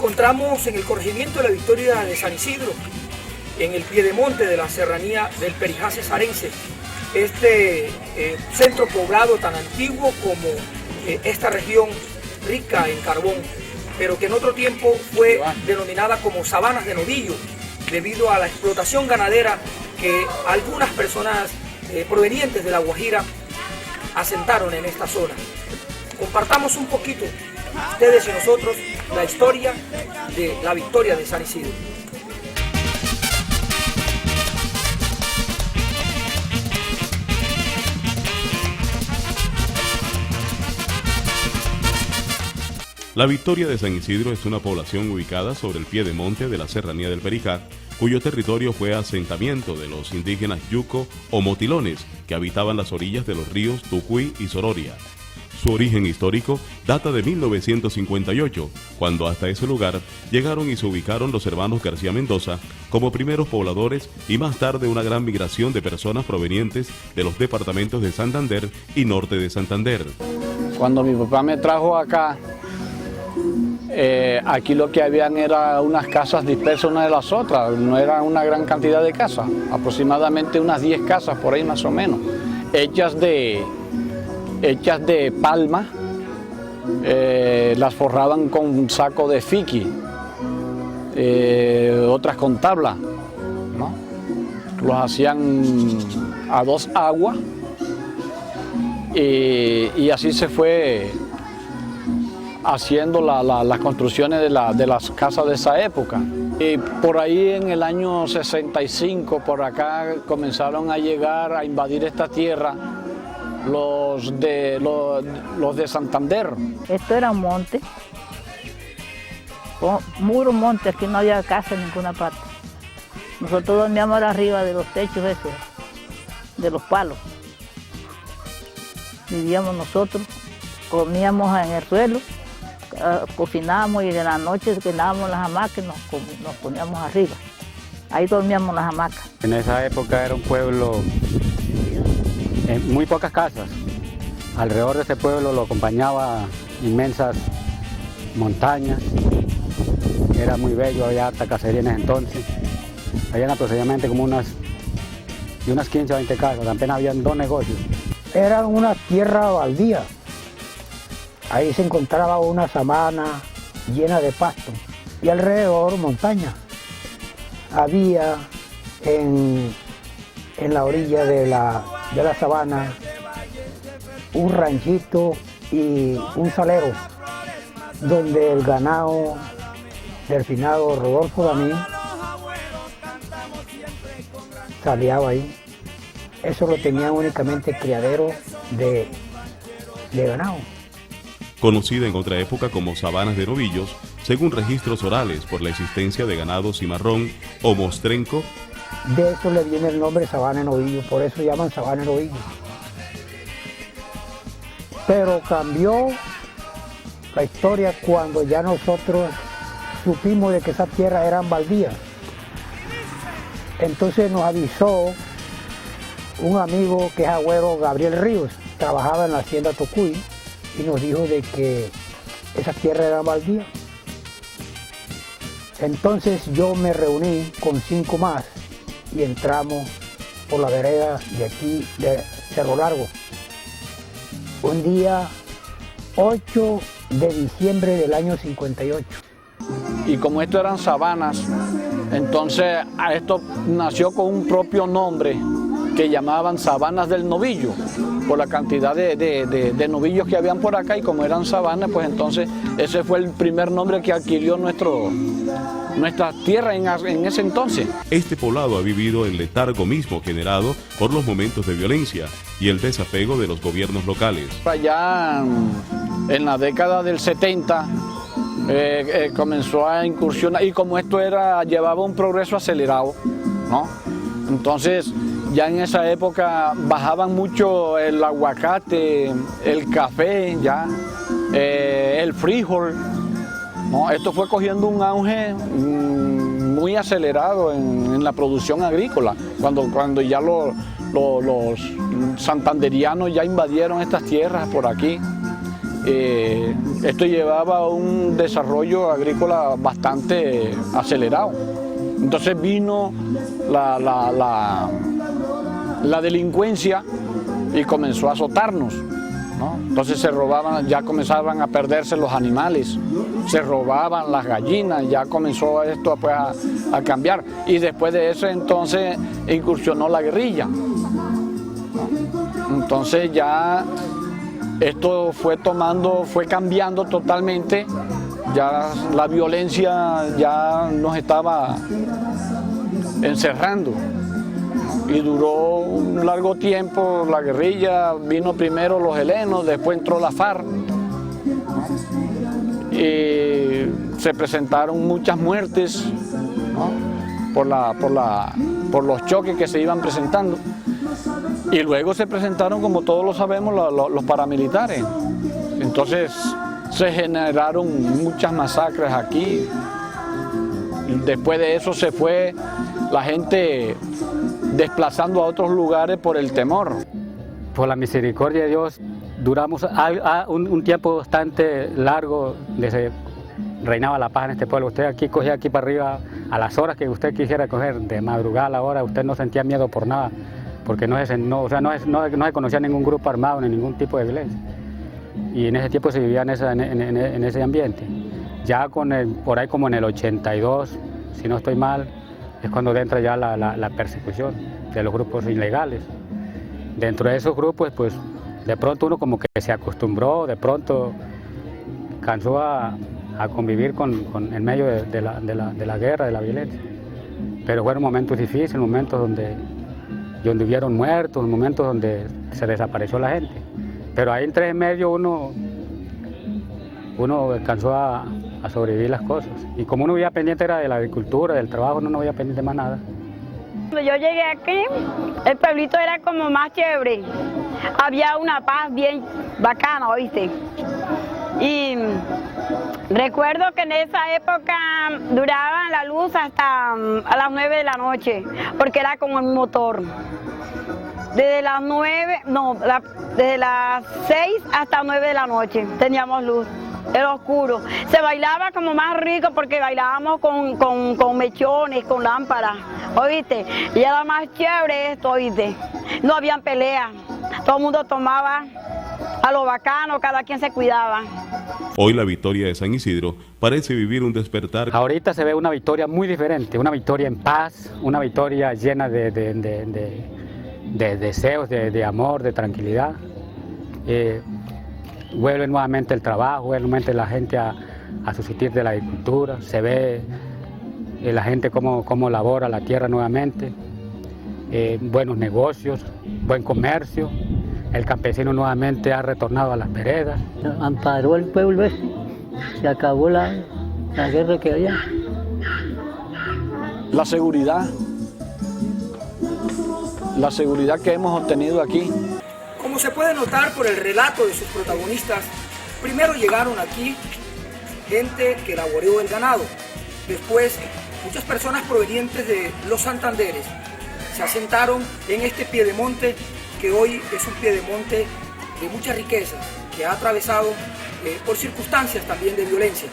encontramos en el corregimiento de La Victoria de San Isidro, en el piedemonte de la serranía del Perijá cesarense. Este centro poblado tan antiguo como esta región rica en carbón, pero que en otro tiempo fue denominada como Sabanas de Novillo, debido a la explotación ganadera que algunas personas provenientes de La Guajira asentaron en esta zona. Compartamos un poquito, ustedes y nosotros, la historia de La Victoria de San Isidro. La Victoria de San Isidro es una población ubicada sobre el piedemonte de la serranía del Perijá, cuyo territorio fue asentamiento de los indígenas yuco o motilones que habitaban las orillas de los ríos Tucuy y Sororia. Su origen histórico data de 1958, cuando hasta ese lugar llegaron y se ubicaron los hermanos García Mendoza como primeros pobladores y más tarde una gran migración de personas provenientes de los departamentos de Santander y norte de Santander. Cuando mi papá me trajo acá, aquí lo que habían era unas casas dispersas una de las otras, no era una gran cantidad de casas, aproximadamente unas 10 casas por ahí más o menos, hechas de palma, las forraban con un saco de fiqui, otras con tabla, ¿no? Los hacían a 2 aguas y así se fue haciendo las construcciones de las casas de esa época. Y por ahí en el año 65, por acá comenzaron a llegar a invadir esta tierra los de Santander. Esto era un monte, muro monte, aquí no había casa en ninguna parte. Nosotros dormíamos arriba de los techos esos, de los palos. Vivíamos nosotros, comíamos en el suelo, cocinábamos y de la noche llenábamos las hamacas y nos poníamos arriba. Ahí dormíamos las hamacas. En esa época era un pueblo, muy pocas casas. Alrededor de ese pueblo lo acompañaba inmensas montañas. Era muy bello, había harta cacería en ese entonces. Habían aproximadamente como unas 15 o 20 casas, apenas habían 2 negocios. Era una tierra baldía. Ahí se encontraba una sabana llena de pasto y alrededor montaña. Había en la orilla de la sabana un ranchito y un salero donde el ganado del finado Rodolfo Damín saliaba ahí. Eso lo tenían únicamente criadero de ganado. Conocida en otra época como Sabanas de Novillos, según registros orales por la existencia de ganado cimarrón o mostrenco. De eso le viene el nombre Sabana de Novillos, por eso llaman Sabana de Novillos. Pero cambió la historia cuando ya nosotros supimos de que esas tierras eran baldías. Entonces nos avisó un amigo que es agüero, Gabriel Ríos, trabajaba en la hacienda Tucuy, y nos dijo de que esa tierra era baldía. Entonces yo me reuní con 5 más y entramos por la vereda de aquí, de Cerro Largo. Un día 8 de diciembre del año 58. Y como esto eran sabanas, entonces a esto nació con un propio nombre que llamaban Sabanas del Novillo, por la cantidad de novillos que habían por acá, y como eran sabanas, pues entonces ese fue el primer nombre que adquirió nuestra tierra en ese entonces. Este poblado ha vivido el letargo mismo generado por los momentos de violencia y el desapego de los gobiernos locales. Allá en la década del 70 comenzó a incursionar, y como esto llevaba un progreso acelerado, ¿no? Entonces ya en esa época bajaban mucho el aguacate, el café, el frijol, ¿no? Esto fue cogiendo un auge muy acelerado en la producción agrícola, cuando ya los santanderianos ya invadieron estas tierras por aquí. esto llevaba un desarrollo agrícola bastante acelerado. Entonces vino la delincuencia y comenzó a azotarnos, ¿no? Entonces se robaban, ya comenzaban a perderse los animales, se robaban las gallinas, ya comenzó esto pues, a cambiar. Y después de eso entonces incursionó la guerrilla, ¿no? Entonces ya esto fue cambiando totalmente, ya la violencia ya nos estaba encerrando. Y duró un largo tiempo la guerrilla, vino primero los helenos, después entró la FARC, ¿no? Y se presentaron muchas muertes, ¿no? por los choques que se iban presentando. Y luego se presentaron, como todos lo sabemos, los paramilitares. Entonces se generaron muchas masacres aquí. Después de eso se fue la gente desplazando a otros lugares por el temor. Por la misericordia de Dios, duramos un tiempo bastante largo, desde reinaba la paz en este pueblo. Usted aquí cogía aquí para arriba a las horas que usted quisiera coger, de madrugada a la hora, usted no sentía miedo por nada, porque no se conocía ningún grupo armado ni ningún tipo de violencia. Y en ese tiempo se vivía en ese ambiente. Ya por ahí como en el 82, si no estoy mal, es cuando entra ya la persecución de los grupos ilegales. Dentro de esos grupos, pues de pronto uno como que se acostumbró, de pronto cansó a convivir en medio de la guerra, de la violencia. Pero fueron momentos difíciles, momentos donde hubieron muertos, momentos donde se desapareció la gente. Pero ahí entre en medio uno alcanzó a sobrevivir las cosas. Y como uno vivía pendiente era de la agricultura, del trabajo, no vivía pendiente de más nada. Cuando yo llegué aquí, el pueblito era como más chévere. Había una paz bien bacana, ¿oíste? Y recuerdo que en esa época duraba la luz hasta a las 9 de la noche, porque era como un motor. Desde las 6 hasta 9 de la noche teníamos luz. Era oscuro. Se bailaba como más rico porque bailábamos con mechones, con lámparas, ¿oíste? Y era más chévere esto, ¿oíste? No habían peleas. Todo el mundo tomaba a lo bacano, cada quien se cuidaba. Hoy la Victoria de San Isidro parece vivir un despertar. Ahorita se ve una Victoria muy diferente, una Victoria en paz, una Victoria llena de deseos, de amor, de tranquilidad. Vuelve nuevamente el trabajo, vuelve nuevamente la gente a subsistir de la agricultura, se ve la gente cómo labora la tierra nuevamente, buenos negocios, buen comercio, el campesino nuevamente ha retornado a las veredas. Amparó el pueblo ese, se acabó la guerra que había. La seguridad que hemos obtenido aquí. Como se puede notar por el relato de sus protagonistas, primero llegaron aquí gente que laboreó el ganado. Después, muchas personas provenientes de los Santanderes se asentaron en este piedemonte que hoy es un piedemonte de mucha riqueza, que ha atravesado por circunstancias también de violencia.